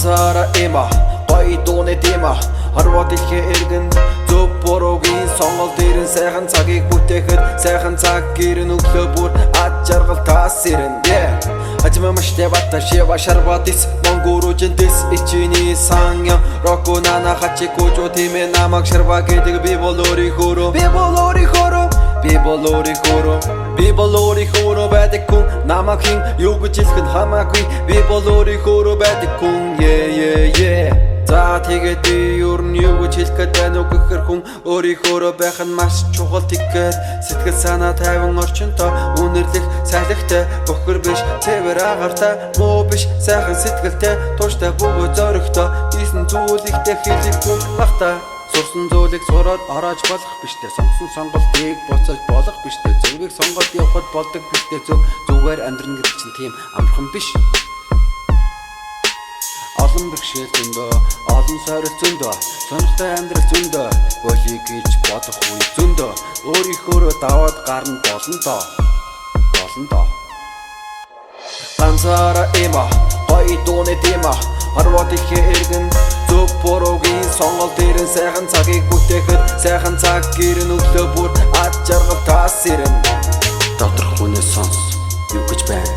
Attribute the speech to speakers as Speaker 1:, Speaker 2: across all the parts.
Speaker 1: Ганцаараа има гоё дууны дима харваад дэлхий эргэн зөв буруугийн сонголт ирэн сайхан цагийг бүтээхэд сайхан цаг гэрэн өглөө бүр ад жаргал тас ирэн Ажимамаштэй бата шива шарбатис монгуружин дэс ичини санья року нана хачи кучу тиме намак шарба гэдэг би болори хоро байдаг хүн намайг хин юу гэж хэлэхэд хамаагүй би болори хоро байдаг хүн За тэгээд би юу гэж хэлэх гээд байна уу гэхээр хүн өөрийнхөө байх нь маш чухал тэгээд сэтгэл санаа тайван орчинтой үнэрлэх сайлагтай бохор биш цэвэр агартай муу биш сайхан сэтгэлтэй тууштай бүгөө зоригтой ийсэн зүйлэгтэй хэлэхгүй багтаа Сурсан зүйлийг сураад ороож болох биштэй сонгосон сонголтыг буцааж болох биштэй зөвийг сонгоод явахад болдог биштэй зүгээр амьдрын гэдэг чинь тийм амархан биш Олон бэрхшээл зөндөө олон сорил зөндөө сонирхтой амьдрал зөндөө болийг гэж бодох үе зөндөө өөрийнхөө даваад гарна болно доо Ганцаараа има гоё дууны дима харваад дэлхий эргэн зөв буруугийн сонголт ирэн сайхан цагийг бүтээхэд сайхан цаг гэрэн өглөө бүр ад жаргал тас ирэн Доторх хүнээс сонс юу гэж байна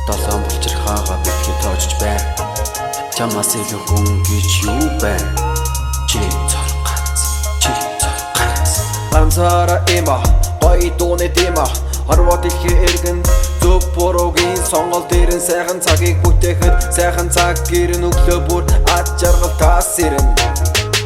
Speaker 1: Долоон булчир хаагаа битгий тоожж байна Чамаас илүү хүн гэж юу байна Чи цоргац Ганцаараа има гоё дууны дима харваад дэлхий эргэн зөв буруугийн сонголт ирэн сайхан цагийг бүтээхэд сайхан цаг гэрэн өглөө бүр ад жаргал тас ирэн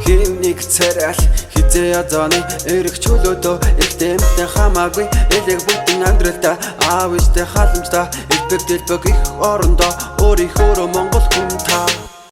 Speaker 1: Химник царай хизээ язаны эрэх чөлөөдөө ихтэмтэй хамаагүй элэг бүтэн амьдралдаа аав ээжтэй халамжтай элбэг дэлбэг их орондоо өөрийнхөө монгол хүн та